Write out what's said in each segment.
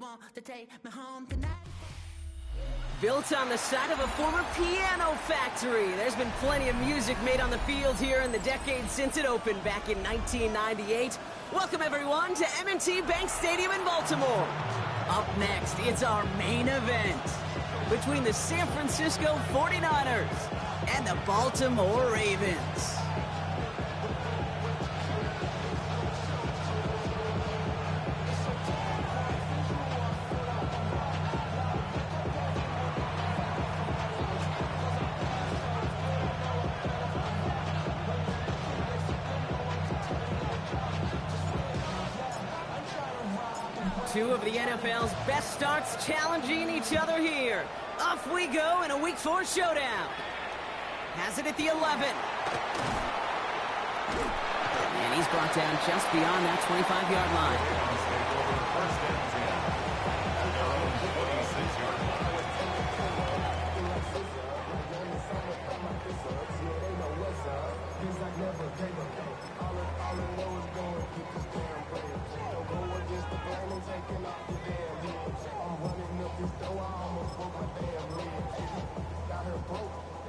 want to take me home tonight. Built on the side of a former piano factory, there's been plenty of music made on the field here in the decades since it opened back in 1998. Welcome, everyone, to M&T Bank Stadium in Baltimore. Up next, it's our main event between the San Francisco 49ers and the Baltimore Ravens. Two of the NFL's best starts challenging each other here. Off we go in a Week 4 showdown. Has it at the 11. And he's brought down just beyond that 25-yard line.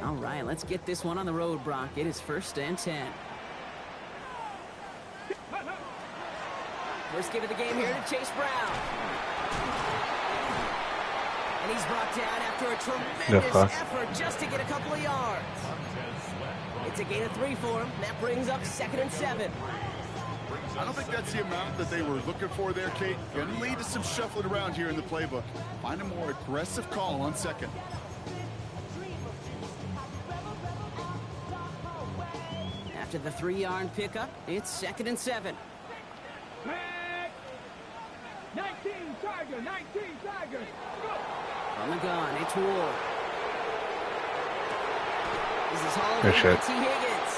All right, let's get this one on the road, Brock. It is 1st and 10. First give of the game here to Chase Brown. And he's brought down after a tremendous effort just to get a couple of yards. It's a gain of 3 for him. That brings up 2nd and 7. I don't think that's the amount that they were looking for there, Kate. Going to lead to some shuffling around here in the playbook. Find a more aggressive call on 2nd. After the 3-yard pickup, it's 2nd and 7. 19 Tiger, 19 Tiger. From the gun, it's Ward. This is Hall Good shot. T. Higgins.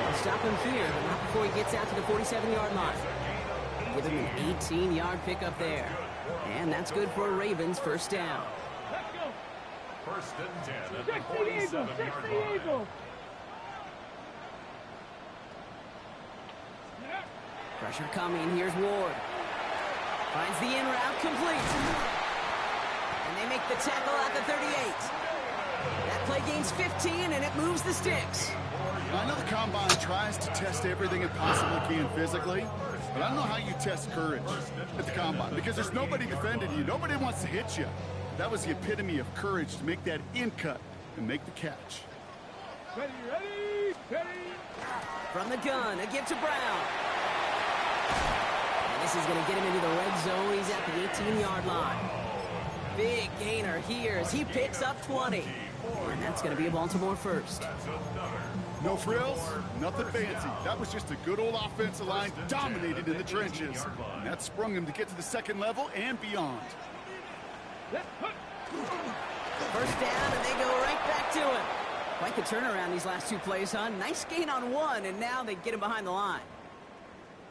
They'll stop him here, but not before he gets out to the 47-yard line. Give him an 18-yard pickup there. And that's good for a Ravens 1st down. Let's go. 1st and 10 at the 47-yard line. Pressure coming. Here's Ward. Finds the in route, complete. And they make the tackle at the 38. That play gains 15, and it moves the sticks. I know the Combine tries to test everything it possibly can physically, but I don't know how you test courage at the Combine, because there's nobody defending you. Nobody wants to hit you. That was the epitome of courage, to make that in cut and make the catch. Ready. From the gun, a give to Brown. And this is going to get him into the red zone. He's at the 18-yard line. Big gainer here as he picks up 20. And that's going to be a Baltimore 1st. No frills, nothing fancy. That was just a good old offensive line dominated in the trenches. And that sprung him to get to the 2nd level and beyond. 1st down, and they go right back to him. Quite the turnaround these last 2 plays, huh? Nice gain on 1, and now they get him behind the line.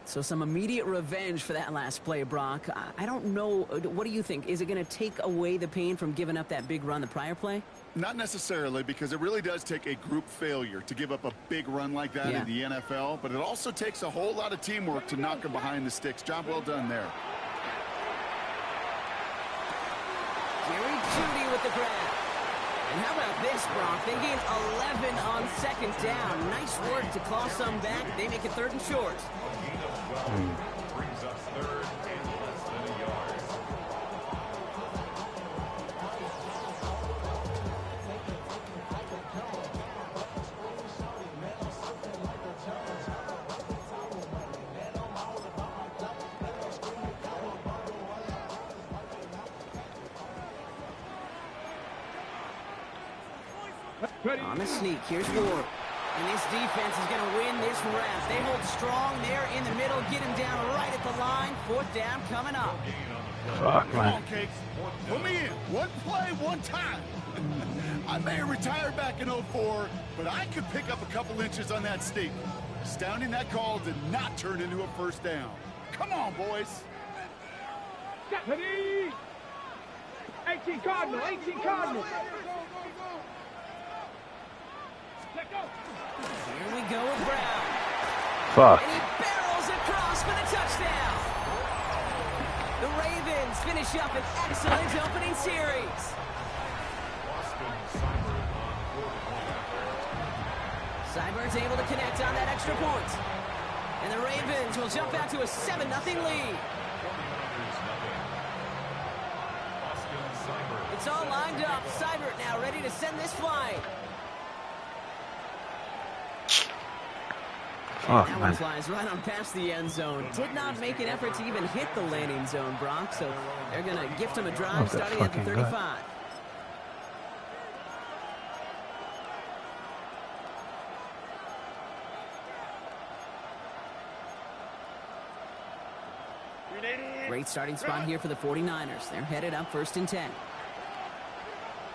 So some immediate revenge for that last play, Brock. I don't know. What do you think? Is it going to take away the pain from giving up that big run the prior play? Not necessarily, because it really does take a group failure to give up a big run like that in the NFL, but it also takes a whole lot of teamwork to knock him behind the sticks. Job well done there. Jerry Jeudy with the grab. And how about this, Brock? They gain 11 on 2nd down. Nice work to claw some back. They make it 3rd and short. Brings us 3rd and less than a yard. On the sneak, here's Ward. And this defense is going to win this round. They hold strong there in the middle, get him down right at the line. 4th down coming up. Fuck, Come man. on, Cakes. Put me in. One play, one time. I may have retired back in 04, but I could pick up a couple inches on that steep. Astounding that call did not turn into a 1st down. Come on, boys. Ready. 18 Cardinal. Here we go with Brown. Fuck. And he barrels across for the touchdown. The Ravens finish up an excellent opening series. Seibert's able to connect on that extra point. And the Ravens will jump out to a 7-0 lead. It's all lined up. Seibert now ready to send this flight. Oh, that one flies right on past the end zone. Did not make an effort to even hit the landing zone, Brock. So they're going to gift him a drive starting at the 35. Good. Great starting spot here for the 49ers. They're headed up 1st and 10.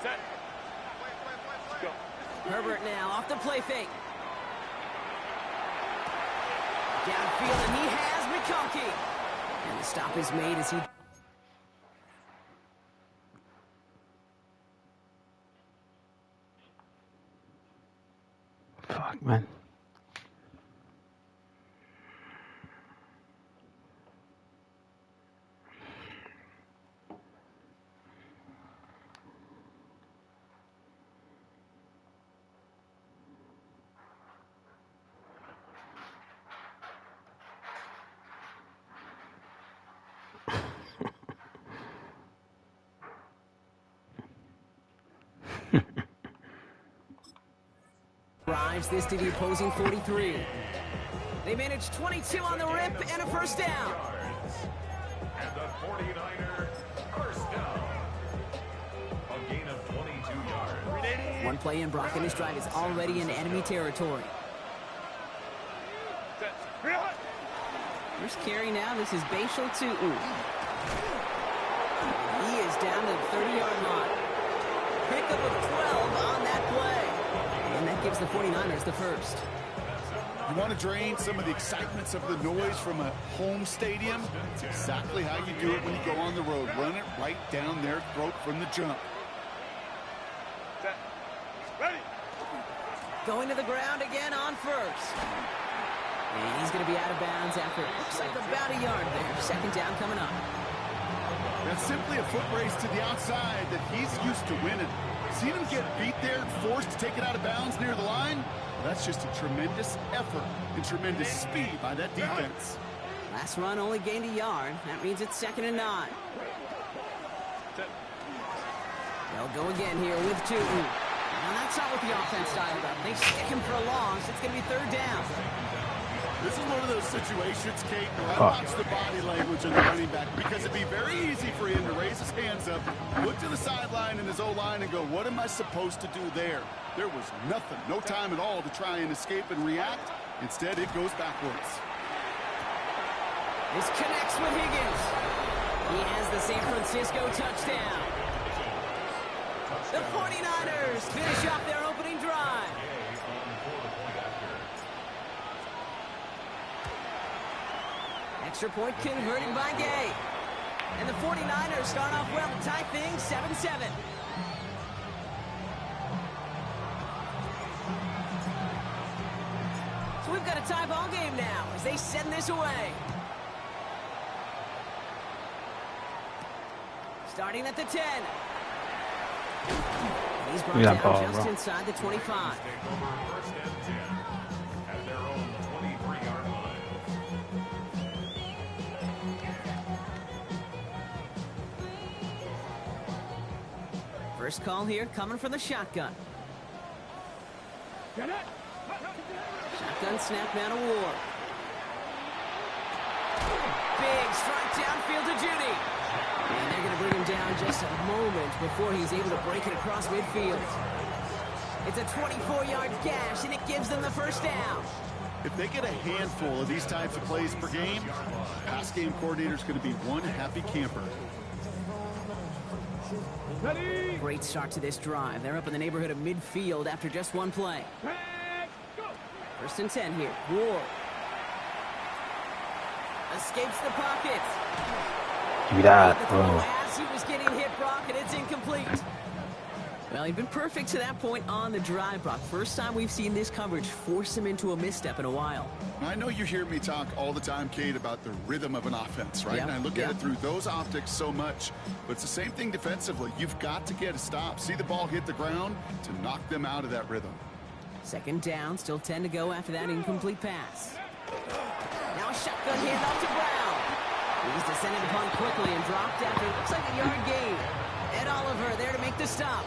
Set. Go. Herbert now off the play fake. Downfield, and he has McConkey. And the stop is made as he... Fuck, man. Drives this to the opposing 43. They managed 22 on the rip and a first down. And the 49er first down. A gain of 22 yards. One play in, Brock, and his drive is already in enemy territory. First carry now. This is Bashal to He is down to the 30-yard line. Pickup of 12 on that play. And that gives the 49ers the first. You want to drain some of the excitements of the noise from a home stadium? It's exactly how you do it when you go on the road. Run it right down their throat from the jump. Set. Ready. Going to the ground again on first. And he's going to be out of bounds after it looks like about a yard there. Second down coming up. That's simply a foot race to the outside that he's used to winning. Seen him get beat there and forced to take it out of bounds near the line? Well, that's just a tremendous effort and tremendous speed by that defense. Last run only gained a yard. That means it's 2nd and 9. They'll go again here with 2. And that's not what the offense dialed up. They stick him for a loss. It's going to be 3rd down. This is one of those situations, Kate, where I watch the body language of the running back because it'd be very easy for him to raise his hands up, look to the sideline in his O-line and go, what am I supposed to do there? There was nothing, no time at all to try and escape and react. Instead, it goes backwards. This connects with Higgins. He has the San Francisco touchdown. The 49ers finish off their opening drive. Extra point converted by Gay. And the 49ers start off well to tie things 7-7. So we've got a tie ball game now as they send this away. Starting at the 10. And he's brought down just inside the 25. First and 10 at their own 23-yard line. First call here coming from the shotgun. Get it. Shotgun snap now to Ward. Big strike downfield to Judy. And they're going to bring him down just a moment before he's able to break it across midfield. It's a 24-yard gash, and it gives them the first down. If they get a handful of these types of plays per game, pass game coordinator's going to be one happy camper. Ready. Great start to this drive. They're up in the neighborhood of midfield after just one play. Go. 1st and 10 here. Ward. Escapes the pocket. Give me that, The bro. throw as he was getting hit, Brock, and it's incomplete. Well, he'd been perfect to that point on the drive, Brock. First time we've seen this coverage force him into a misstep in a while. I know you hear me talk all the time, Kate, about the rhythm of an offense, right? Yep, And I look at it through those optics so much. But it's the same thing defensively. You've got to get a stop. See the ball hit the ground to knock them out of that rhythm. Second down, still 10 to go after that incomplete pass. Now a shotgun handoff to Brown. He's descended upon quickly and dropped after it looks like a yard gain. Ed Oliver there to make the stop.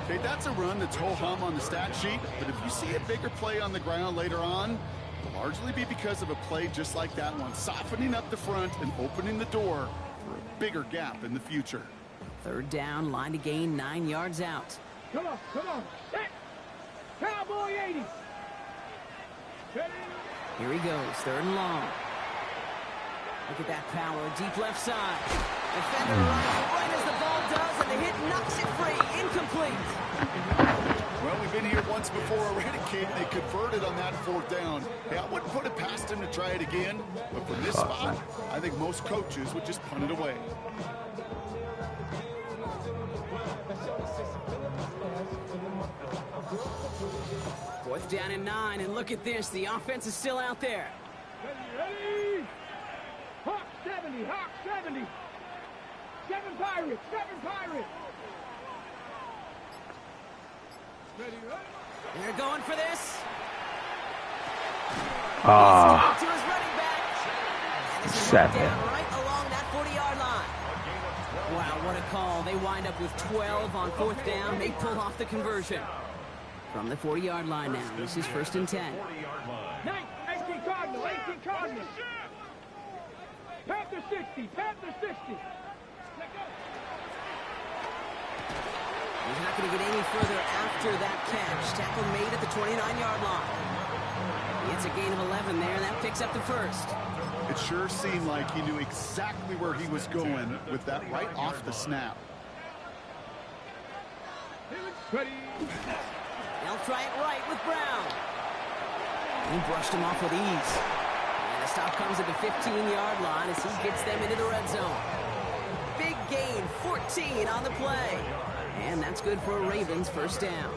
Okay, that's a run that's ho-hum on the stat sheet, but if you see a bigger play on the ground later on, it'll largely be because of a play just like that one, softening up the front and opening the door for a bigger gap in the future. Third down, line to gain 9 yards out. Come on, come on. Set. Cowboy 80. Ready? Here he goes, third and long. Look at that power, deep left side. Defender runs right as the ball does, and the hit knocks it free. Incomplete. Well, we've been here once before already, Kate. They converted on that fourth down. Hey, I wouldn't put it past him to try it again, but from this spot, I think most coaches would just punt it away. Fourth down and 9, and look at this. The offense is still out there. Ready? Hawk 70, Hawk 70. 7 Pirates, 7 Pirates. Ready, ready? They're going for this. Ah, To his running back. And this is 7. down right along that 40-yard line. Wow, what a call. They wind up with 12 on fourth down. They pull off the conversion. From the 40-yard line now, this is first and 10. 18 Cardinal, 18 Cardinal. Panther 60, Panther 60. He's not going to get any further after that catch. Tackle made at the 29-yard line. It's a gain of 11 there, and that picks up the first. It sure seemed like he knew exactly where he was going with that right off the snap. Ready? They'll try it right with Brown. He brushed him off with ease. And the stop comes at the 15-yard line as he gets them into the red zone. Big gain, 14 on the play. And that's good for a Ravens first down.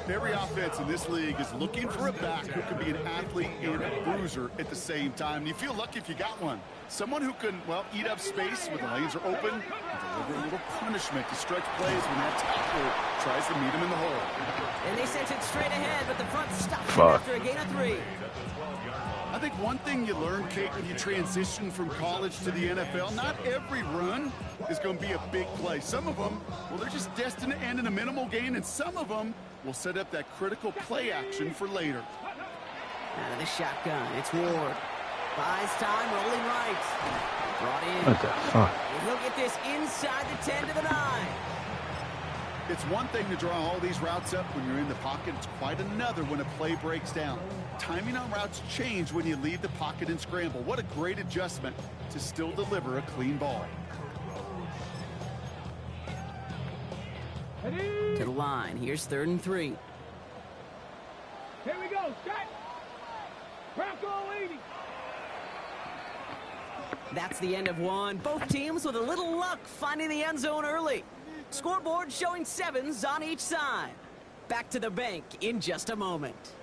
Every offense in this league is looking for a back who can be an athlete and a bruiser at the same time. And you feel lucky if you got one. Someone who can, well, eat up space when the lanes are open and deliver a little punishment to stretch plays when that tackler tries to meet him in the hole. And they sent it straight ahead, but the front stops him after a gain of 3. I think one thing you learn, Kate, when you transition from college to the NFL, not every run is going to be a big play. Some of them, well, they're just destined to end in a minimal gain, and some of them will set up that critical play action for later. Out of the shotgun, it's Ward. Buys time, rolling right. Brought in. What the fuck? And he'll get this inside the 10 to the 9. It's one thing to draw all these routes up when you're in the pocket. It's quite another when a play breaks down. Timing on routes change when you leave the pocket and scramble. What a great adjustment to still deliver a clean ball. Ready? To the line, here's 3rd and 3. Here we go, set. Bronco 80. That's the end of one. Both teams with a little luck finding the end zone early. Scoreboard showing 7s on each side. Back to the bank in just a moment.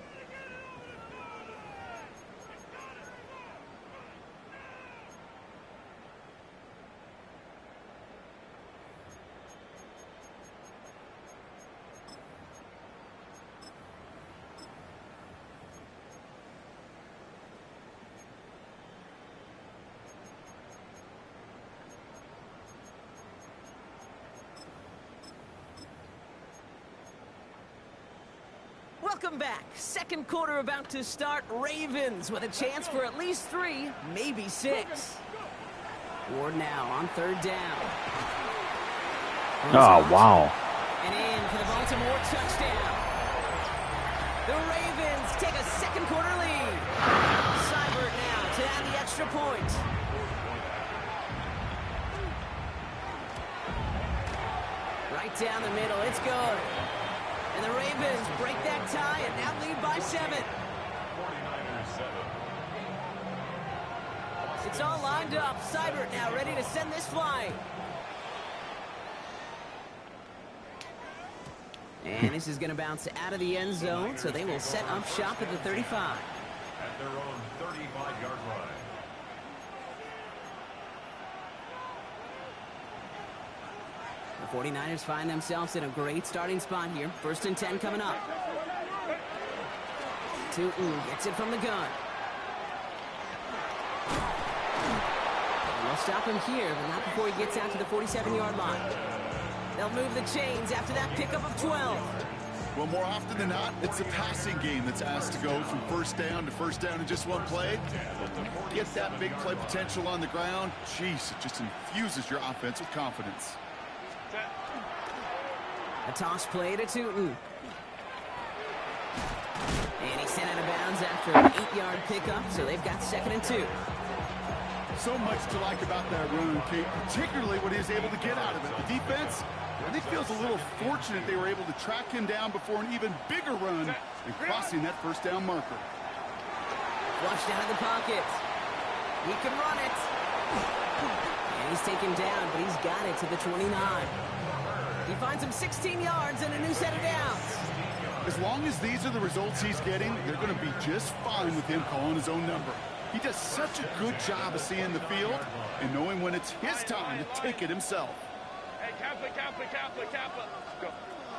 Welcome back. Second quarter about to start. Ravens with a chance for at least 3, maybe 6. Ward now on 3rd down. Oh, wow. And in for the Baltimore touchdown. The Ravens take a second quarter lead. Seibert now to add the extra point. Right down the middle. It's good. And the Ravens break that tie and now lead by 7. 49ers 7. It's all lined up. Seibert now ready to send this flying. And this is going to bounce out of the end zone, so they will set up shop at the 35. At their own 35-yard line. The 49ers find themselves in a great starting spot here. 1st and 10 coming up. Tootin gets it from the gun. And they'll stop him here, but not before he gets out to the 47-yard line. They'll move the chains after that pickup of 12. Well, more often than not, it's the passing game that's asked to go from first down in just one play. Get that big play potential on the ground. Jeez, it just infuses your offense with confidence. A toss play to Tootin. And he's sent out of bounds after an 8-yard pickup, so they've got 2nd and 2. So much to like about that run, Kate, particularly what he was able to get out of it. The defense, I think, feels a little fortunate they were able to track him down before an even bigger run and crossing that first down marker. Flushed out of the pocket. He can run it. And he's taken down, but he's got it to the 29. He finds him 16 yards and a new set of downs. As long as these are the results he's getting, they're going to be just fine with him calling his own number. He does such a good job of seeing the field and knowing when it's his time to take it himself. Hey, Kappa. Go.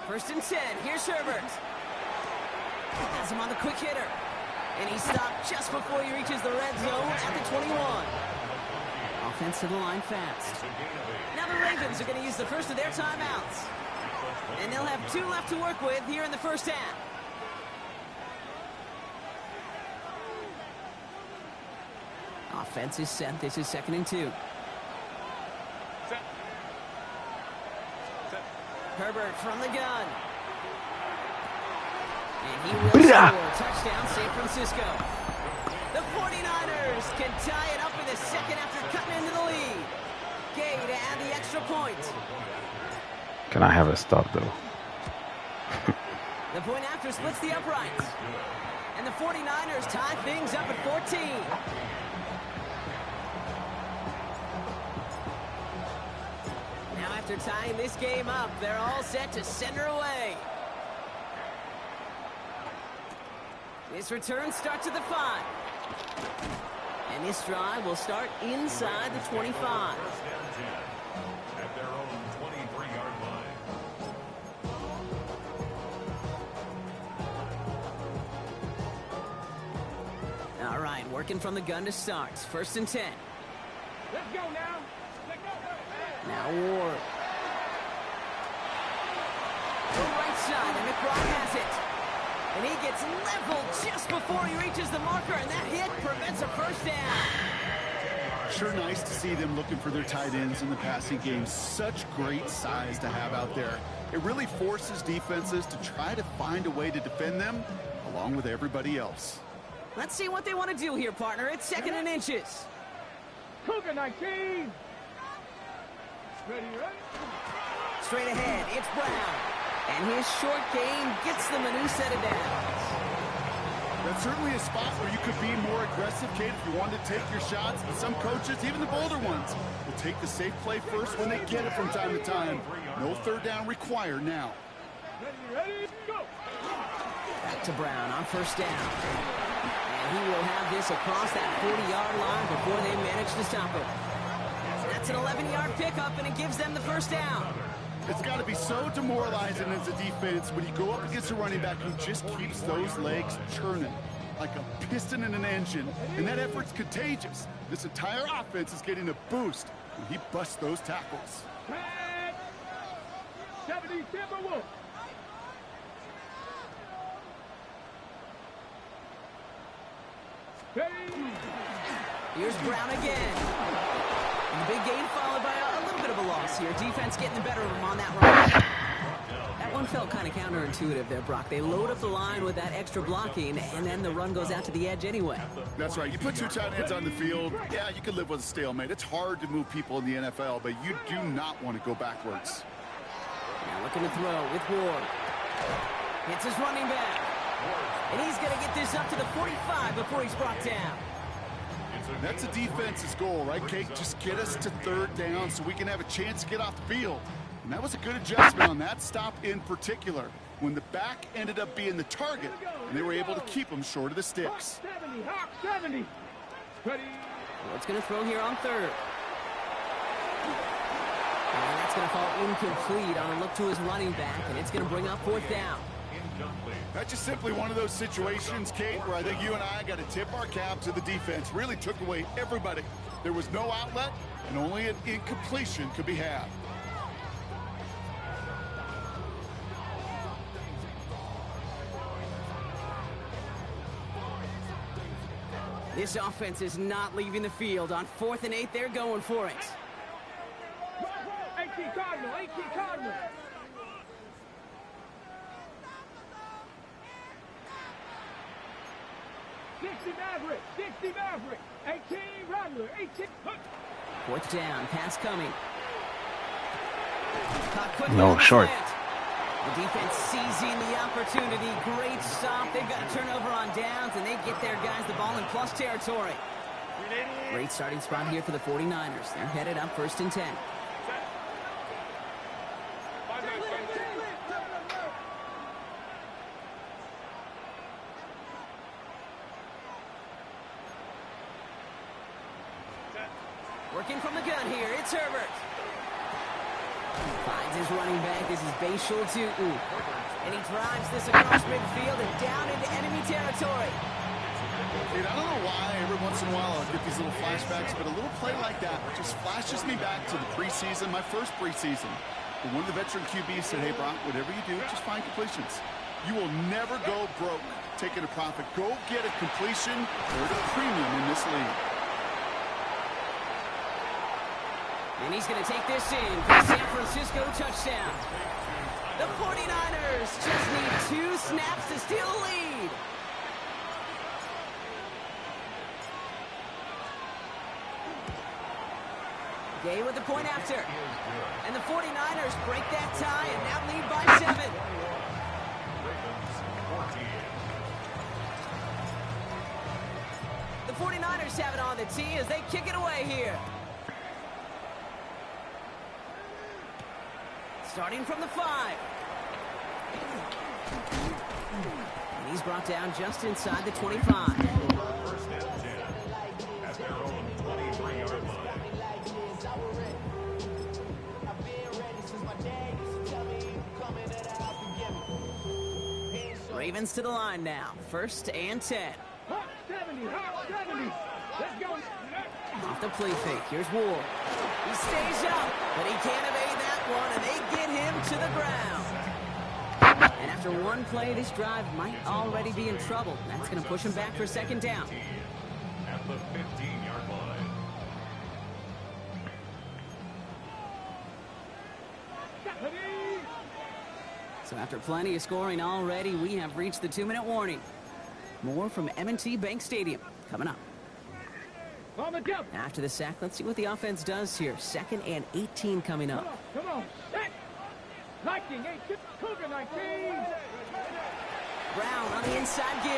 1st and 10. Here's Herbert. Has him on the quick hitter. And he stopped just before he reaches the red zone at the 21. Offense to the line fast. Now the Ravens are going to use the first of their timeouts. And they'll have 2 left to work with here in the first half. Offense is set. This is 2nd and 2. Set. Herbert from the gun. And he will score. Touchdown, San Francisco. The 49ers can tie it up in the second after cutting into the lead. Gay to add the extra point. Can I have a stop, though? The point after splits the uprights. And the 49ers tie things up at 14. Now after tying this game up, they're all set to send her away. This return starts at the 5. And this drive will start inside the 25. At their own 23-yard line. All right, working from the gun to start. 1st and 10. Let's go now. Now Ward. The right side, and McBride has it. And he gets leveled just before he reaches the marker, and that hit prevents a first down. Sure nice to see them looking for their tight ends in the passing game. Such great size to have out there. It really forces defenses to try to find a way to defend them along with everybody else. Let's see what they want to do here, partner. It's 2nd and inches. Cougar 19. Ready? Straight ahead, it's Brown. And his short game gets them a new set of downs. That's certainly a spot where you could be more aggressive, Kate, if you wanted to take your shots. But some coaches, even the bolder ones, will take the safe play first when they get it from time to time. No 3rd down required now. Ready? Go. Back to Brown on 1st down. And he will have this across that 40-yard line before they manage to stop him. That's an 11-yard pickup, and it gives them the first down. It's got to be so demoralizing as a defense when you go up against a running back who just keeps those legs churning like a piston in an engine, and that effort's contagious. This entire offense is getting a boost when he busts those tackles. 70 Timberwolves. Here's Brown again. And the big gain followed by a little bit of a loss here. Defense getting the better of him on that run. That one felt kind of counterintuitive there, Brock. They load up the line with that extra blocking, and then the run goes out to the edge anyway. That's right. You put 2 tight ends on the field, yeah, you can live with a stalemate. It's hard to move people in the NFL, but you do not want to go backwards. Now looking to throw with Ward. Hits his running back. And he's going to get this up to the 45 before he's brought down. That's a defense's goal, right, Kate? Just get us to 3rd down so we can have a chance to get off the field. And that was a good adjustment on that stop in particular. when the back ended up being the target, and they were able to keep him short of the sticks. 70, Hawk 70. Ready. What's going to throw here on third? And that's going to fall incomplete on a look to his running back, and it's going to bring up fourth down. That's just simply one of those situations, Kate, where I think you and I got to tip our cap to the defense. Really took away everybody. There was no outlet, and only an incompletion could be had. This offense is not leaving the field. On 4th and 8, they're going for it. 18 Cardinal, 18 Cardinal. 60 Maverick, 60 Maverick, 18 Rattler, 18. 4th down, pass coming. Caught quickly No, on the short. slant. The defense seizing the opportunity. Great stop. They've got a turnover on downs, and they get their guys the ball in plus territory. Great starting spot here for the 49ers. They're headed up 1st and 10. Working from the gun here, it's Herbert. Finds his running back. This is Bashul Tutu. And he drives this across midfield and down into enemy territory. Dude, I don't know why every once in a while I'll get these little flashbacks, but a little play like that just flashes me back to the preseason, my first preseason. When one of the veteran QBs said, hey, Brock, whatever you do, just find completions. You will never go broke taking a profit. Go get a completion or a premium in this league. And he's going to take this in for the San Francisco touchdown. The 49ers just need 2 snaps to steal the lead. Gay with the point after. And the 49ers break that tie and now lead by 7. The 49ers have it on the tee as they kick it away here. Starting from the 5. And he's brought down just inside the 25. 1st and 10 at their own 23-yard line. Ravens to the line now. 1st and 10. Hawk 70, Hawk 70. Let's go. Off the play fake. Here's Ward. He stays up, but he can't evade that one, and they get him to the ground. And after one play, this drive might already be in trouble. That's going to push him back for 2nd down. At the 15-yard line. So after plenty of scoring already, we have reached the 2-minute warning. More from M&T Bank Stadium coming up. On the jump. After the sack, let's see what the offense does here. 2nd and 18 coming Come up. on, come on. Set. Lightning, 18. Cougar 19. Brown on the inside give.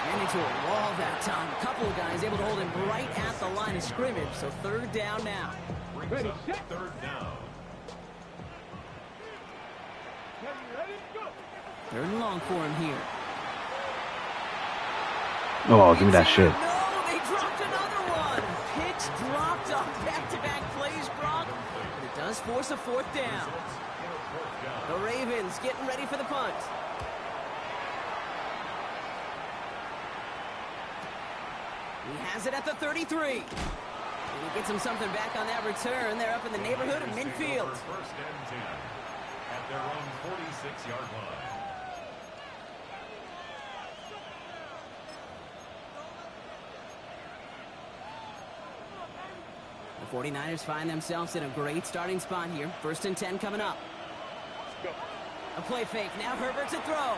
Ran into a wall that time. A couple of guys able to hold him right at the line of scrimmage. So 3rd down now. Brings Ready, up set. 3rd down. Ready, go. 3rd and long for him here. Oh, give me that shit. No, they dropped another one. Pitch dropped on back-to-back plays, Brock. But it does force a 4th down. The Ravens getting ready for the punt. He has it at the 33. And he gets him something back on that return. They're up in the neighborhood of midfield. 1st and 10 at their own 46-yard line. The 49ers find themselves in a great starting spot here. 1st and 10 coming up. A play fake. Now Herbert to throw.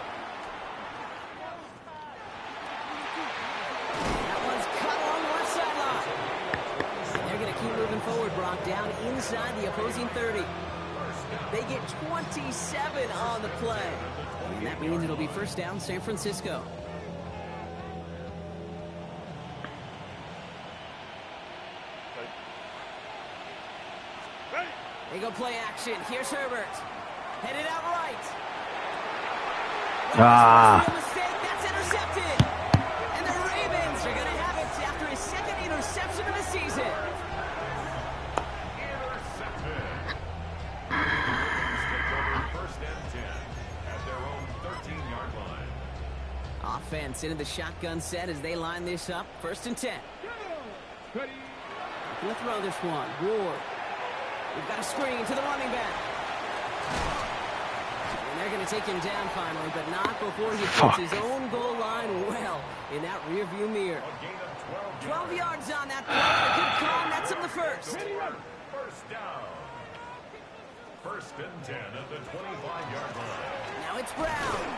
That one's cut along one sideline. They're going to keep moving forward, Brock, down inside the opposing 30. They get 27 on the play. And that means it'll be 1st down San Francisco. They go play action. Here's Herbert. Headed out right. Ah. That's mistake. That's intercepted. And the Ravens are going to have it after his second interception of the season. Intercepted. Ravens take over first and 10 at their own 13-yard line. Offense into the shotgun set as they line this up. First and 10. Ready. We'll throw this one. Ward. We've got a screen to the running back. And they're going to take him down finally, but not before he puts his own goal line well in that rearview mirror. A gain of 12 yards on that play. A good call, and that's him the first. First down. First and 10 at the 25-yard line. Now it's Brown.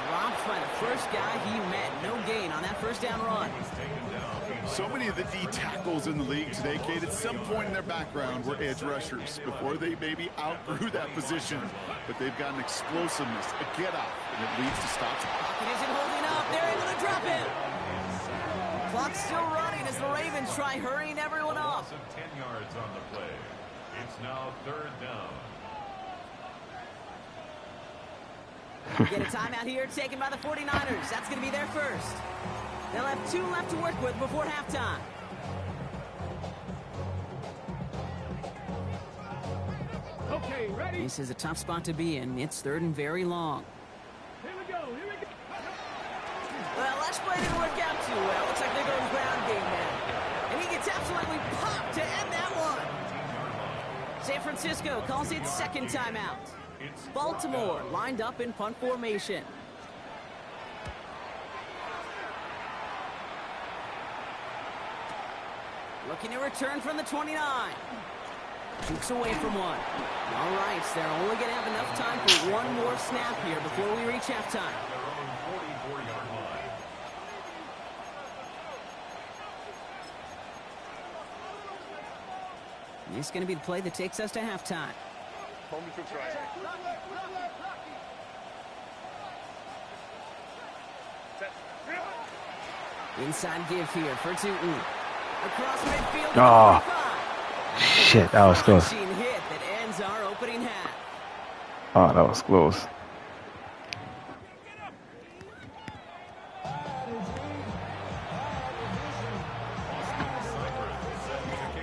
Dropped by the first guy he met. No gain on that first down run. He's taken down. So many of the D tackles in the league today, Kate, at some point in their background were edge rushers before they maybe outgrew that position. But they've got an explosiveness, a get-off, and it leads to stops. Pocket isn't holding up. They're able to drop him. Clock's still running as the Ravens try hurrying everyone off. Loss of 10 yards on the play. It's now third down. Get a timeout here taken by the 49ers. That's going to be their first. They'll have 2 left to work with before halftime. Okay, ready. This is a tough spot to be in. It's third and very long. Here we go. Here we go. Well, last play didn't work out too well. Looks like they're going ground game now. And he gets absolutely popped to end that one. San Francisco calls it second timeout. Baltimore lined up in punt formation. Looking to return from the 29. Jukes away from one. All right, so they're only going to have enough time for one more snap here before we reach halftime. Their own 44-yard line. This is going to be the play that takes us to halftime. Inside give here for Tootin. Across midfield. Oh. 45. Shit, that was close. Machine hit that ends our opening half. Oh, that was close.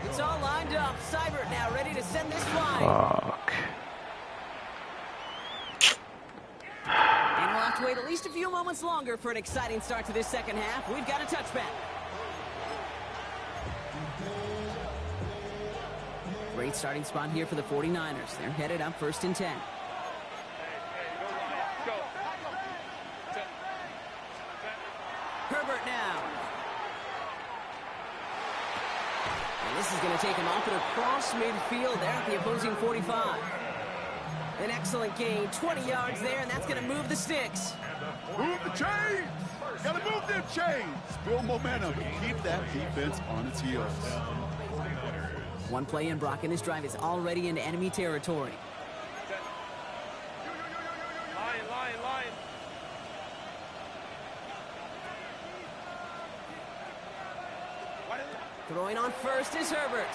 It's all lined up. Seibert now ready to send this flying. Fuck. And we'll have to wait at least a few moments longer for an exciting start to this second half. We've got a touchback. Great starting spot here for the 49ers. They're headed up first and 10. Herbert now. And this is going to take him off and across midfield there at the opposing 45. An excellent gain, 20 yards there, and that's going to move the sticks. Move the chains! Gotta move them chains! Build momentum. Keep that defense on its heels. One play in, Brock, and this drive is already into enemy territory. Line. Throwing on first is Herbert.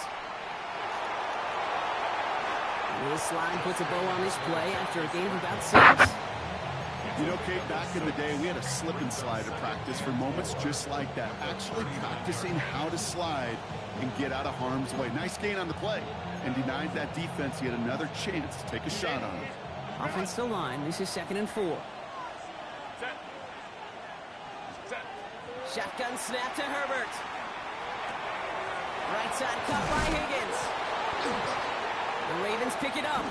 And this line puts a bow on this play after a gain of about 6. You know, Kate, back in the day, we had a slip and slide at practice for moments just like that. Actually practicing how to slide and get out of harm's way. Nice gain on the play. And denied that defense yet another chance to take a shot on it. Offensive line, this is 2nd and 4. Shotgun snap to Herbert. Right side cut by Higgins. The Ravens pick it up.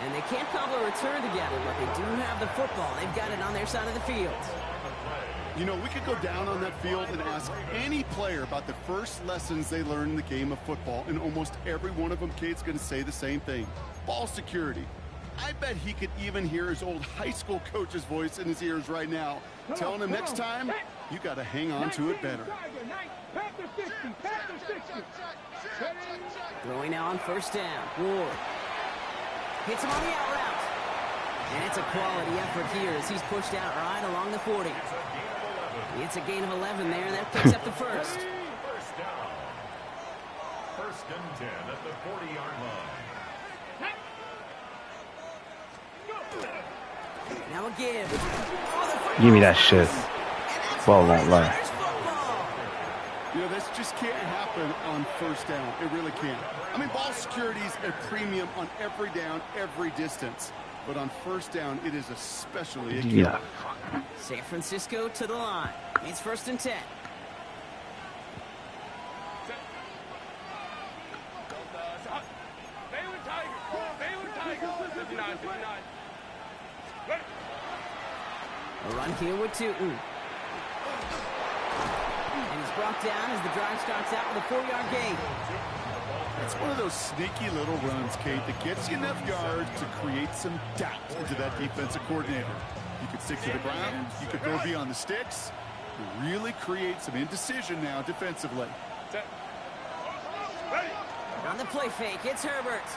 And they can't cobble a return together, but they do have the football. They've got it on their side of the field. You know, we could go down on that field and ask any player about the first lessons they learned in the game of football, and almost every one of them, Kate's going to say the same thing. Ball security. I bet he could even hear his old high school coach's voice in his ears right now, telling him next time, you got to hang on to it better. Throwing now on first down. Ward. Hits him on the out route. And it's a quality effort here as he's pushed out right along the 40. It's a gain of 11 there, and that picks up the first. First down. First and 10 at the 40-yard line. Now a give. Oh, Give me that shit. Ball won't lie. You know, this just can't happen on first down. It really can't. I mean, ball security is a premium on every down, every distance. But on first down, it is especially a killer. Yeah. San Francisco to the line. It's 1st and 10. A run here with Tootin. And he's brought down as the drive starts out with a 4-yard gain. It's one of those sneaky little runs, Kate, that gets you enough yards to create some doubt into that defensive coordinator. You could stick to the ground. You could go beyond the sticks. Really create some indecision now defensively. On the play fake, it's Herbert.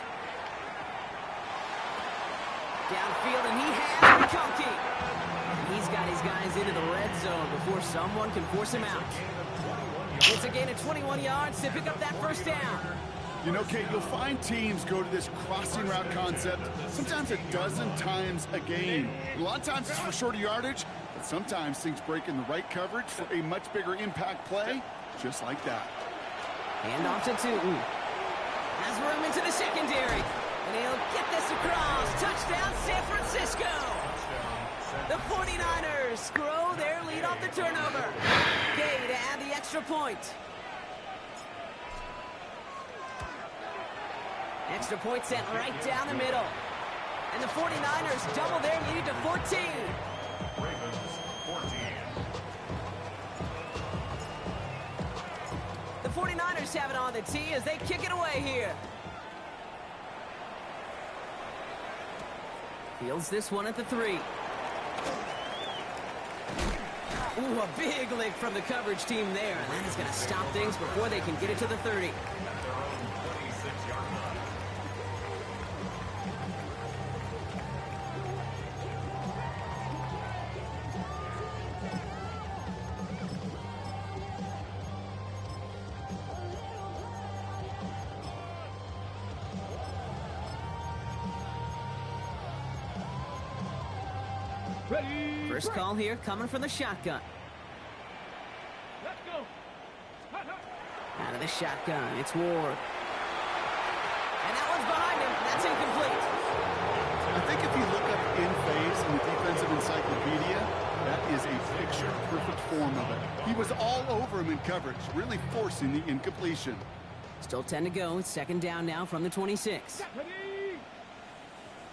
Downfield, and he has McConkey. He's got his guys into the red zone before someone can force him out. It's a gain of 21 yards to pick up that first down. You know, Kate, you'll find teams go to this crossing route concept sometimes a dozen times a game. A lot of times it's for shorter yardage, but sometimes things break in the right coverage for a much bigger impact play, just like that. Hand off to Tootin. Has room into the secondary. And he'll get this across. Touchdown, San Francisco. The 49ers grow their lead off the turnover. Gay to add the extra point. Extra point sent right down the middle. And the 49ers double their lead to 14. Ravens 14. The 49ers have it on the tee as they kick it away here. Fields this one at the 3. Ooh, a big lick from the coverage team there. And that is going to stop things before they can get it to the 30. Ready. First call here coming from the shotgun. Let's go. Out of the shotgun, it's Ward. And that one's behind him. That's incomplete. I think if you look up in phase in the defensive encyclopedia, that is a picture-perfect form of it. He was all over him in coverage, really forcing the incompletion. Still 10 to go. It's 2nd down now from the 26. Ready.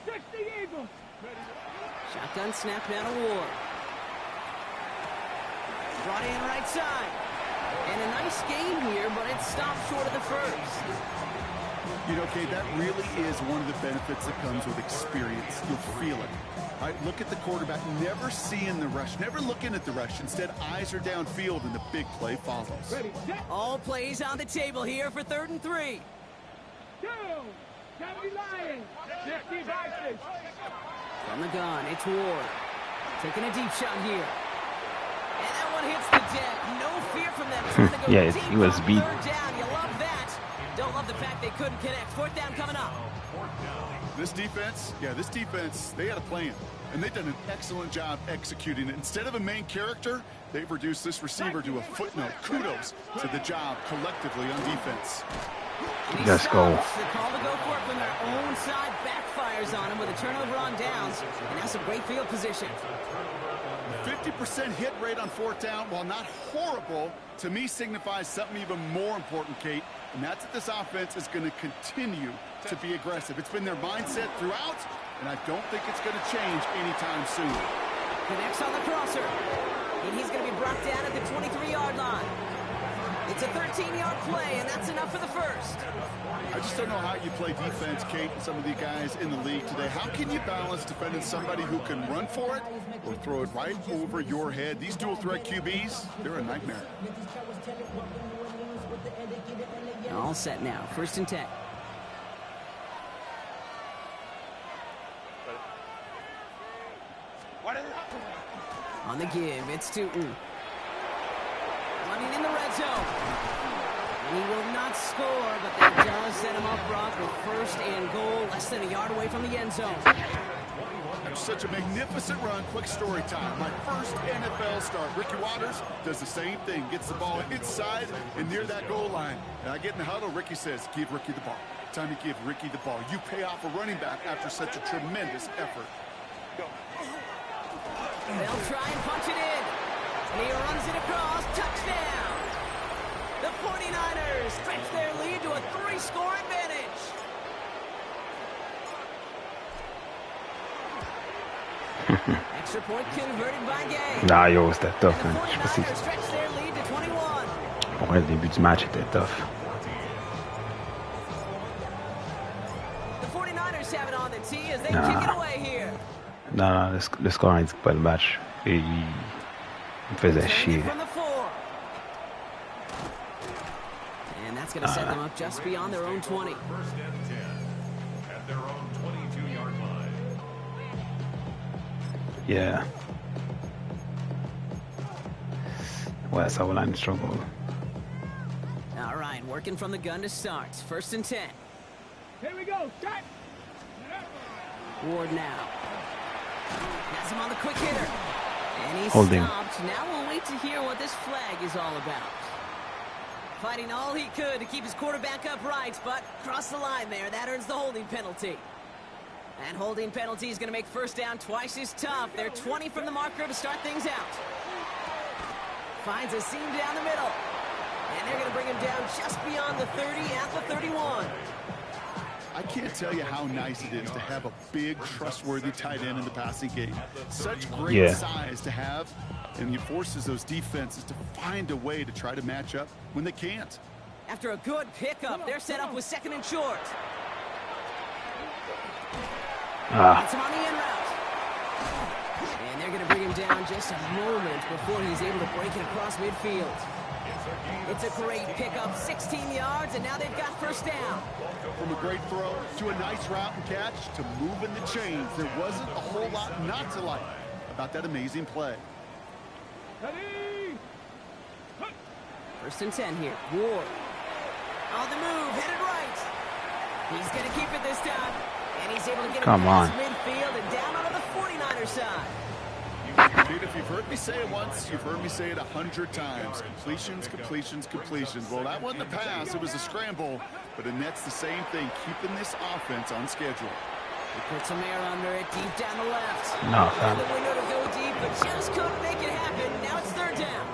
60 Eagles. Shotgun snap down to Ward. Brought in right side. And a nice game here, but it stopped short of the first. You know, Kate, that really is one of the benefits that comes with experience. You'll feel it. All right, look at the quarterback, never seeing the rush, never looking at the rush. Instead, eyes are downfield, and the big play follows. Ready. Set. All plays on the table here for 3rd and 3. Go. 70 Lions. 50 Vikings. From the gun, it's Ward. Taking a deep shot here. And that one hits the deck. No fear from them trying to go Yeah, deep he was on beat. 3rd down. You love that. Don't love the fact they couldn't connect. 4th down coming up. This defense, they had a plan. And they've done an excellent job executing it. Instead of a main character, they've reduced this receiver to a footnote. Kudos to the job collectively on defense. And he Let's go. stops. The call to go for it from their own side backfires on him with a turnover on downs. And that's a great field position. 50% hit rate on 4th down, while not horrible, to me signifies something even more important, Kate. And that's that this offense is going to continue to be aggressive. It's been their mindset throughout, and I don't think it's going to change anytime soon. Connects on the crosser. And he's going to be brought down at the 23-yard line. It's a 13-yard play, and that's enough for the first. I just don't know how you play defense, Kate, and some of the guys in the league today. How can you balance defending somebody who can run for it or throw it right over your head? These dual-threat QBs, they're a nightmare. All set now. 1st and 10. On the give, it's Tootin. Running in the red zone. And he will not score, but that does set him up, Brock, with 1st and goal, less than a yard away from the end zone. After such a magnificent run, quick story time. My first NFL start. Ricky Watters does the same thing. Gets the ball inside and near that goal line. And I get in the huddle. Ricky says, give Ricky the ball. Time to give Ricky the ball. You pay off a running back after such a tremendous effort. They'll try and punch it in. And he runs it across. Touchdown. The 49ers stretch their lead to a 3-score advantage. Extra point converted by Gay. Non, yo, c'était tough, man. Je sais pas si... 49ers stretch their lead to 21. Ouais, le début du match était tough. The 49ers have it on the tee as they kick it away here. Non, le score indique pas le match. Et il me faisait chier. From the 4. And that's going to set them up just beyond their own 20. First and 10 at their own 22-yard line. Yeah. Ouais, ça va là, une struggle. All right, working from the gun to start. First and 10. Here we go. Shot. Ward now. Has him on the quick hitter. And he's Holding. stopped. Now we'll wait to hear what this flag is all about. Fighting all he could to keep his quarterback upright, but crossed the line there. That earns the holding penalty. That holding penalty is going to make first down twice as tough. They're 20 from the marker to start things out. Finds a seam down the middle. And they're going to bring him down just beyond the 30 at the 31. I can't tell you how nice it is to have a big, trustworthy tight end in the passing game. Such great size to have, and it forces those defenses to find a way to try to match up when they can't. After a good pickup, they're set up with second and short. It's him on the in route. And they're going to bring him down just a moment before he's able to break it across midfield. It's a great pickup, 16 yards, and now they've got first down. From a great throw to a nice route and catch to moving the chains, there wasn't a whole lot not to like about that amazing play. Ready. First and 10 here. Ward. On the move, headed right. He's going to keep it this time. And he's able to get it past midfield and down onto the 49er side. Dude, if you've heard me say it once, you've heard me say it 100 times. Completions, completions, completions. Well, that wasn't a pass. It was a scramble. But it nets the same thing, keeping this offense on schedule. They put some air under it, deep down the left. No, The window to go deep, but just couldn't make it happen. Now it's third down.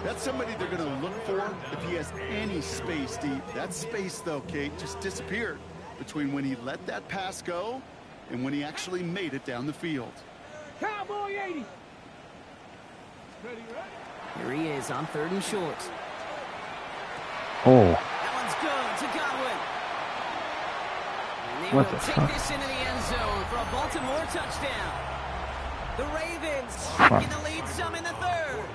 That's somebody they're going to look for if he has any space deep. That space, though, Kate, just disappeared between when he let that pass go and when he actually made it down the field. Cowboy 80. Ready, Here he is on third and short. Oh. That one's good to Godwin. And they What will the take fuck? this into the end zone for a Baltimore touchdown. The Ravens taking the lead some in the third.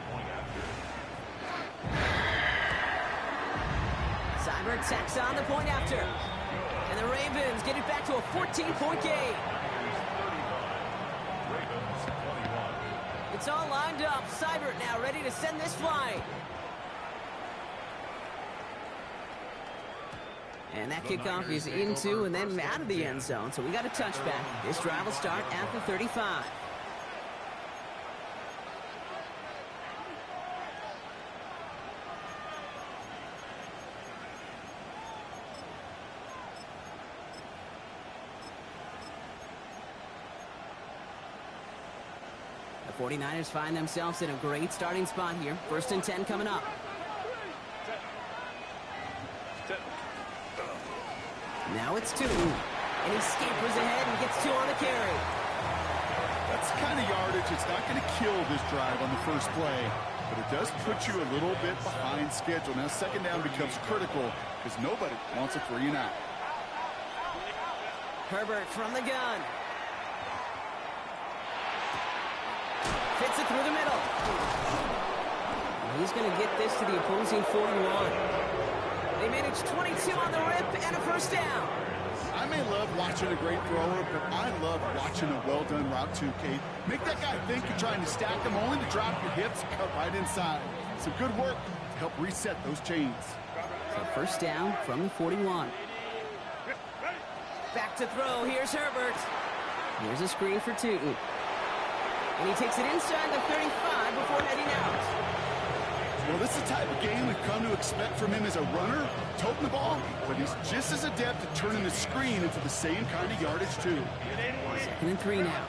Seibert tacks on the point after. And the Ravens get it back to a 14-point game. It's all lined up. Seibert now ready to send this flying. And that kickoff is into and then out of the end zone. So we got a touchback. This drive will start at the 35. The 49ers find themselves in a great starting spot here. First and 10 coming up. Now it's 2. And he scampers ahead and gets 2 on the carry. That's the kind of yardage it's not going to kill this drive on the first play, but it does put you a little bit behind schedule. Now second down becomes critical because nobody wants a 3 and out. Herbert from the gun. Fits it through the middle. He's going to get this to the opposing 41. They manage 22 on the rip and a first down. I may love watching a great thrower, but I love watching a well-done route too, Kate. Make that guy think you're trying to stack him only to drop your hips, cut right inside. Some good work to help reset those chains. So first down from the 41. Back to throw. Here's Herbert. Here's a screen for Tootin. And he takes it inside the 35 before heading out. Well, this is the type of game we've come to expect from him as a runner, toting the ball, but he's just as adept at turning the screen into the same kind of yardage, too. 2nd and 3 now.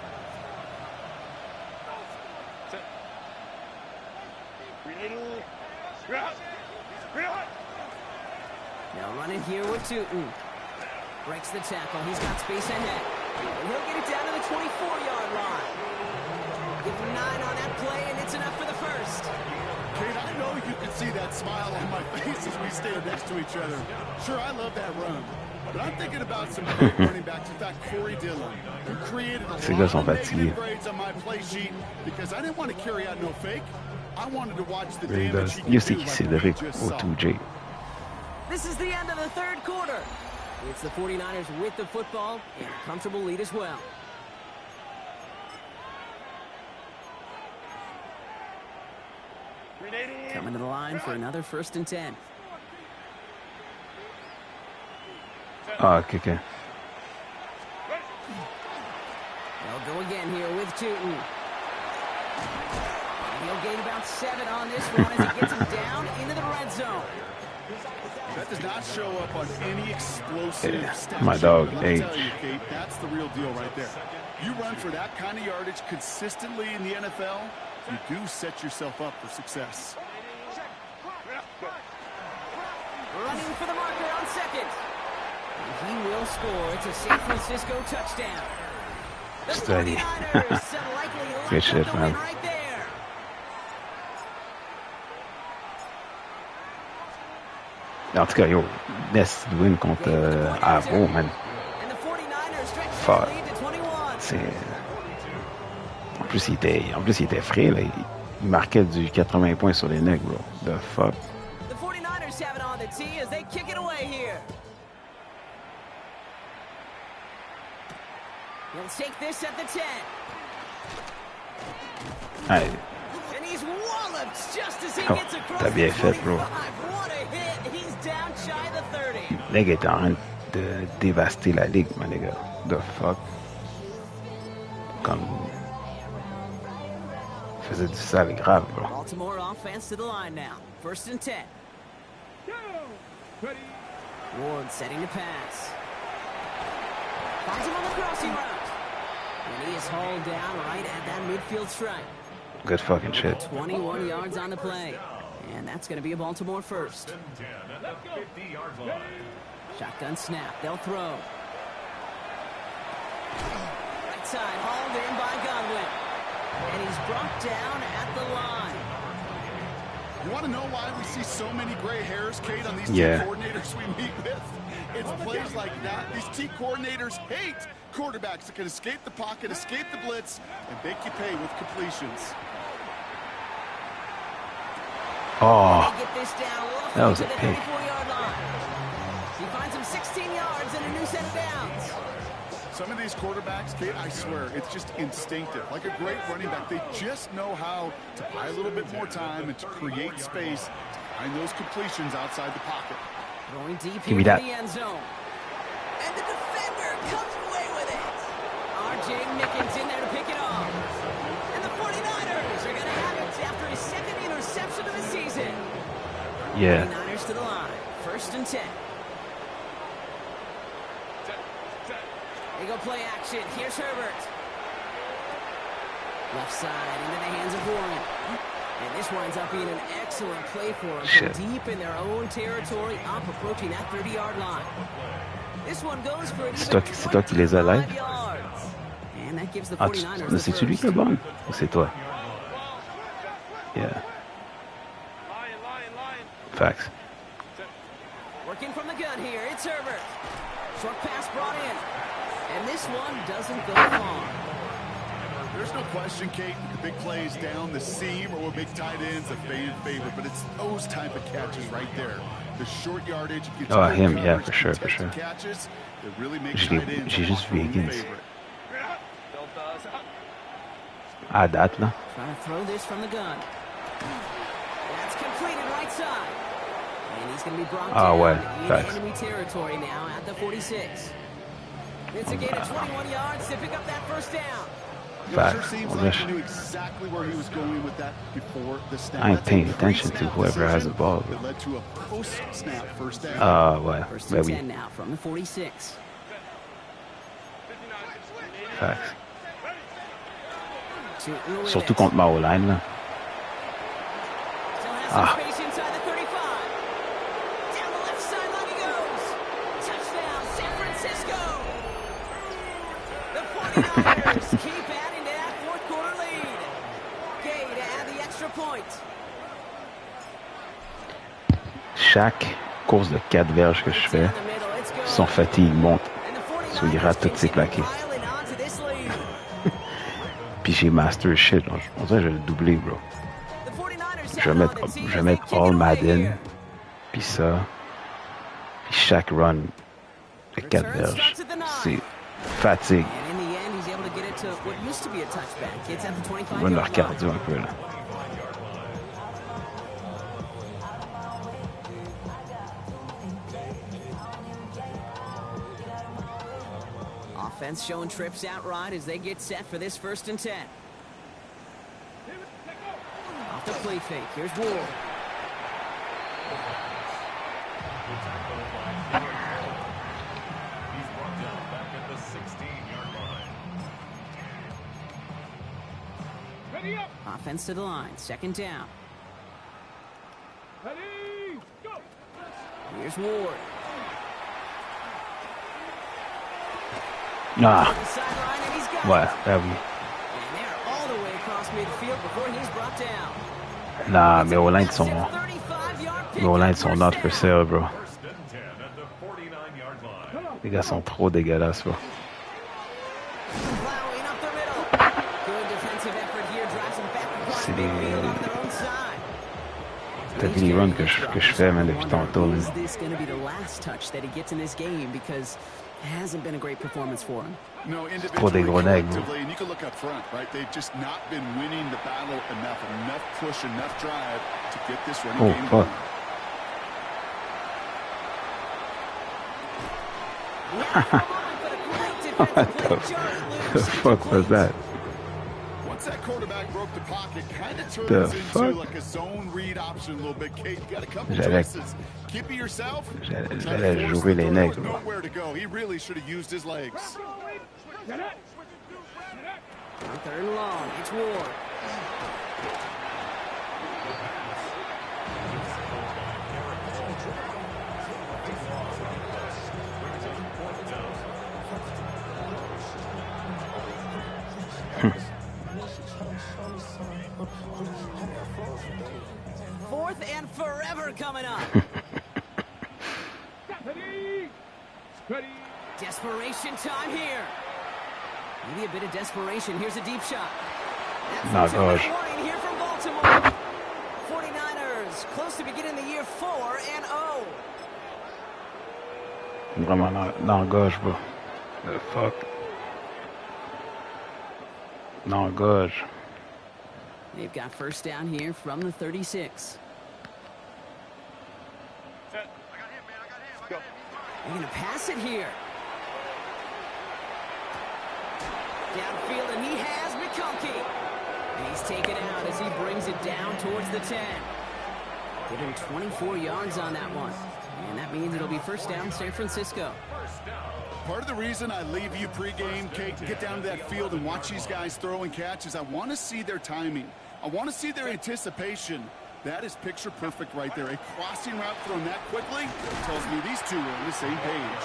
Now running here with Tootin. Breaks the tackle. He's got space ahead. And he'll get it down to the 24-yard line. Give him 9 on that play, and it's enough for the first. Kate, I know you can see that smile on my face as we stand next to each other. Sure, I love that run. But I'm thinking about some great running backs. In fact, Corey Dillon, who created a lot of negative grades on my play sheet because I didn't want to carry out no fake. I wanted to watch the damage he could do like we just saw. This is the end of the 3rd quarter. It's the 49ers with the football and a comfortable lead as well. Coming to the line for another 1st and 10. Okay. They'll go again here with Tootin. He'll gain about 7 on this one as he gets him down into the red zone. That does not show up on any explosive stat my sheet, dog, but let me H. tell you, Kate, that's the real deal right there. You run for that kind of yardage consistently in the NFL, you do set yourself up for success. Running for the marker on 2nd. And he will score. It's a San Francisco touchdown. The Steady. 49ers likely locked Good shit, up the man. win right there. En tout cas, yo, laisse win contre Avo, man. And the 49ers stretch Fuck. their lead to 21. C'est... En plus, il était frais, là. Il marquait du 80 points sur les necks, bro. The fuck? The 49ers have it on the tee as they kick it away here. He'll take this at the 10. Hey, And he's walloped just as he Oh, gets across t'as bien the fait, 25. bro. What a hit. He's down shy of the 30. le gars est en train de dévaster la ligue, man, les gars. The fuck? Comme... Il faisait du sale grave, bro. Baltimore offense to the line now. 1st and 10. Ward setting to pass. Finds him on the crossing route. And he is hauled down right at that midfield stripe. Good fucking shit. 21 yards on the play. And that's going to be a Baltimore first. 10 at the 50-yard line. Shotgun snap. They'll throw. Right side hauled in by Godwin. And he's brought down at the line. You want to know why we see so many gray hairs, Kate, on these Yeah. team coordinators we meet with? It's plays like that. These team coordinators hate quarterbacks that can escape the pocket, escape the blitz, and make you pay with completions. Oh, They get this down That was to a the pick. 34-yard line. He finds him 16 yards and a new set of downs. Some of these quarterbacks, Kate, I swear, it's just instinctive. Like a great running back, they just know how to buy a little bit more time and to create space to find those completions outside the pocket. Going deep Give here me to that. the end zone. And the defender comes away with it. R.J. Mickens in there to pick it off. And the 49ers are going to have it after his 2nd interception of the season. yeah. 49ers to the line. 1st and 10. They go play action. Here's Herbert. Left side into the hands of Warren. And this winds up being an excellent play for him Shit. from deep in their own territory, up approaching that 30-yard line. This one goes for an C'est even toi qui les as live? 25 yards. And that gives the Ah, 49ers the c'est-tu lui first. qui est bon? Ou c'est toi? Yeah. Facts. Working from the gun here, it's Herbert. Short pass brought in. And this one doesn't go far. There's no question, Kate, the big plays down the seam or what makes tight ends a fan favorite, but it's those type of catches right there. The short yardage gets Oh, good him, yeah, coverage, for sure, for contested sure. catches that really make Je l'ai- tight ends j'ai a juste vu locker room Higgins. favorite. À date, là. Trying to throw this from the gun. That's completed right side. And he's going to be brought Ah, down ouais, in facts. enemy territory now at the 46. It's a gain of 21 yards to pick up that first down. It Facts. sure seems Well, like that's- he knew exactly where he was going with that before the snap. I ain't That's a paying attention to pre-snap whoever has the decision ball, bro. that led to a post-snap first down. Ouais, First ben and oui, 10 now from the 46. facts. Shooting with Surtout it. contre ma O-line, là. Still has some Ah. space inside the 35. Down the left sideline he goes. Touchdown, San Francisco. The 49ers keep adding to that fourth quarter lead. Gay to add the extra point. Chaque course de 4 verges que je fais, Down the middle, it's good. son fatigue monte. And the 49ers So, il rate toutes ses continue plaqués. piling onto this lead. Puis j'ai master shit. On dirait que je vais le doubler, bro. The 49ers Je vais mettre, have on the team je vais as mettre they kick All it away Madden, here. puis ça, puis chaque run de 4 verges. C'est fatigue. And in the end, he's able to get it to what used to be a touchback. It's at the 25 Run leur yard line. cardio un peu, là. Offense showing trips out right as they get set for this 1st and 10. Off the play fake. Here's Ward. He's brought down back at the 16-yard line. Ready up. Offense to the line. 2nd down. Ready. Go. Here's Ward. Ah, The sideline, and he's got ouais, it. ben oui. And they're all the way across midfield before he's brought down. Nah, mes O-line sont, 35-yard mes O-line sont not for sale, bro. 1st and 10 at the 49-yard line. Les gars sont trop dégueulasses, bro. Plowing up the middle. Good defensive effort here. Drives them back across C'est des- midfield on their own side. T'as vu les runs que je fais, man, depuis tantôt, là. Is this going to be the last touch that he gets in this game? Because it hasn't been a great performance for him. No, Trop des individually, gros nègres, collectively, and you can look up front, right? They've just not been winning the battle enough push, enough drive to get this running Oh, game fuck. going. What the fuck was that? Once that quarterback broke the pocket, kind of turns The into fuck? like a zone read option a little bit. Kate, you got a couple J'allais- choices. Keep it yourself. J'allais- Try to j'allais force jouer the les throw, nègres, and bro. nowhere to go. He really should have used his legs. Get it. On 3rd and long, it's Ward. Fourth and forever coming up. Ready. Ready. Desperation time here. Maybe a bit of desperation. Here's a deep shot. That's My the two-minute gosh. warning here from Baltimore. 49ers close to beginning the year 4-0. Vraiment dans la gauche, bro. The fuck? Dans la gauche. They've got 1st down here from the 36. They're going to pass it here. Downfield, and he has McConkey. And he's taken out as he brings it down towards the 10. Give him 24 yards on that one. And that means it'll be 1st down, San Francisco. Part of the reason I leave you pregame, Kate, to get down to that field and watch these guys throw and catch is I want to see their timing. I want to see their anticipation. That is picture perfect right there. A crossing route thrown that quickly tells me these two are on the same page.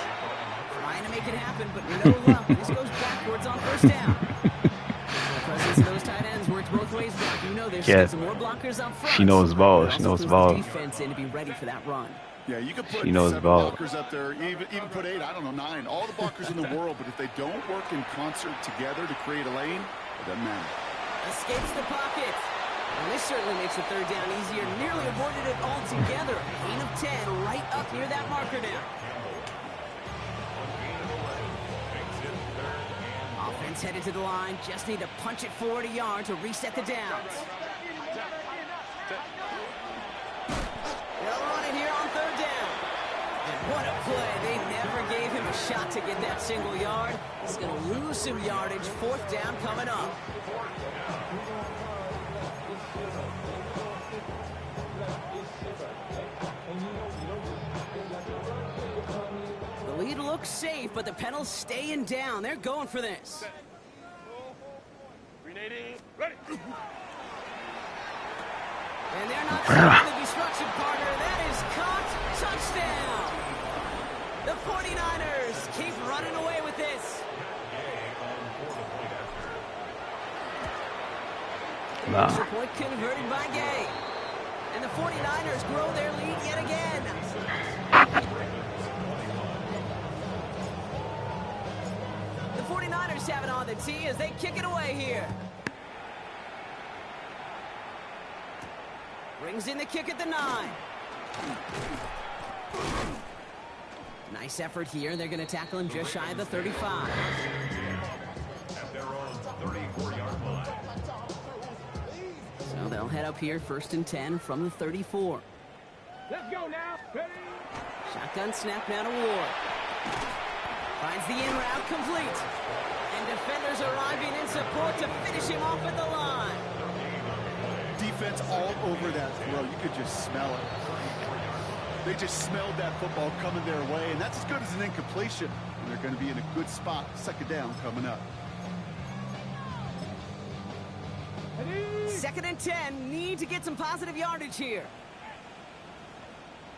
Trying to make it happen, but no luck. This goes backwards on 1st down. The presence of those tight ends works both ways, Brock. You know there's Yeah. some more blockers up front. She knows ball. But She also knows throws ball. the defense in to be ready for that run. Yeah, you could put She knows 7 ball. blockers up there, even put 8, I don't know, 9, all the blockers in the world, but if they don't work in concert together to create a lane, it doesn't matter. Escapes the pocket. And this certainly makes the 3rd down easier. Nearly avoided it altogether. Gain of 10 right up near that marker now. Offense headed to the line. Just need to punch it forward a yard to reset the downs. They'll run it here on 3rd down. And What a play. They never gave him a shot to get that single yard. He's going to lose some yardage. 4th down coming up. The lead looks safe, but the Penals staying down. They're going for this. Ready. And they're not stopping the destruction partner. That is caught. Touchdown. The 49ers keep running away with this. Nah. Extra point converted by Gay. And the 49ers grow their lead yet again. The 49ers have it on the tee as they kick it away here. Brings in the kick at the 9. Nice effort here. They're going to tackle him just shy of the 35. At their own 34-yard line. So they'll head up here 1st and 10 from the 34. Let's go now. Ready? Shotgun snap now to Ward. Finds the in route complete. And defenders arriving in support to finish him off at the line. Defense all over that throw. You could just smell it. They just smelled that football coming their way, and that's as good as an incompletion. And they're going to be in a good spot. 2nd down coming up. 2nd and 10. Need to get some positive yardage here.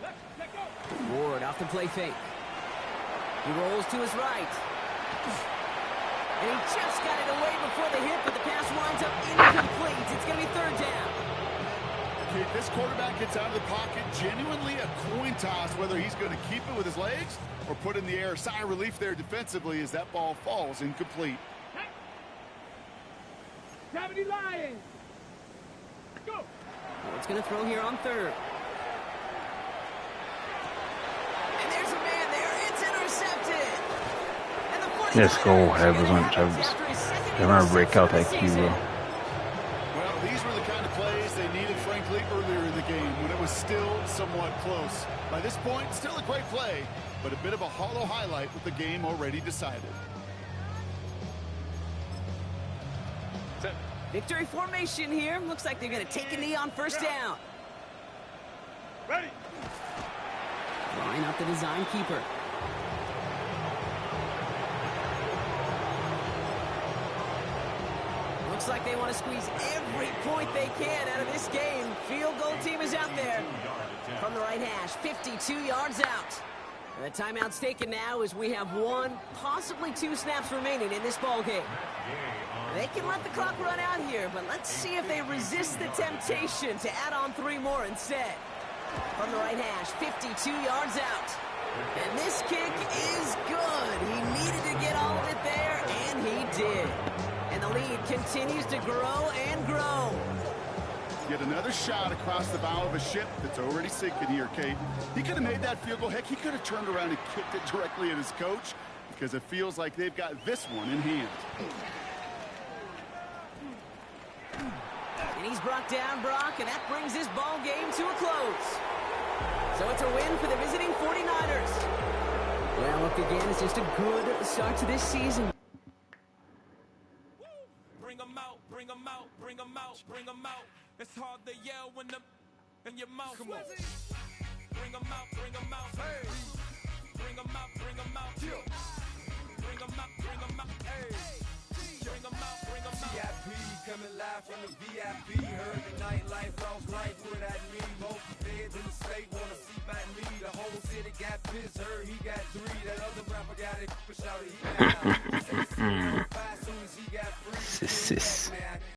Let's go. Ward off the play fake. He rolls to his right. And he just got it away before the hit, but the pass winds up incomplete. It's going to be 3rd down. Okay, this quarterback gets out of the pocket, genuinely a coin toss whether he's going to keep it with his legs or put it in the air. Sigh of relief there defensively as that ball falls incomplete. 70 Lions. Go. Ward's going to throw here on 3rd. And there's a man there. It's intercepted. And the 49ers Let's go, are gonna Evans. have it after his second They're going to break out that interception of the Q, bro. season. Well, these were the kind of plays they needed, frankly, earlier in the game when it was still somewhat close. By this point, still a great play, but a bit of a hollow highlight with the game already decided. Victory formation here. Looks like they're going to take a knee on 1st down. Ready. Line up the design keeper. Looks like they want to squeeze every point they can out of this game. Field goal team is out there. From the right hash, 52 yards out. And the timeout's taken now as we have 1, possibly 2 snaps remaining in this ball game. They can let the clock run out here, but let's see if they resist the temptation to add on 3 more instead. From the right hash, 52 yards out. And this kick is good. He needed to get all of it there, and he did. And the lead continues to grow and grow. Yet another shot across the bow of a ship that's already sinking here, Kate. He could have made that field goal. Heck, he could have turned around and kicked it directly at his coach because it feels like they've got this one in hand. And he's brought down, Brock, and that brings this ball game to a close. So it's a win for the visiting 49ers. Well, look again, it's just a good start to this season. Bring 'em out, bring 'em out, bring 'em out, bring 'em out. It's hard to yell when them in your mouth. Come on. Bring 'em out, bring 'em out. Hey. Bring 'em out, bring 'em out. Bring 'em out, bring 'em out. Hey. Bring 'em out, bring 'em out. VIP coming live from the VIP. Heard the nightlife, lost life, what I need. Most feds in the state wanna see my me. The whole city got pissed, heard he got 3. That other rapper got it, shouted he got 5. As soon as he got free.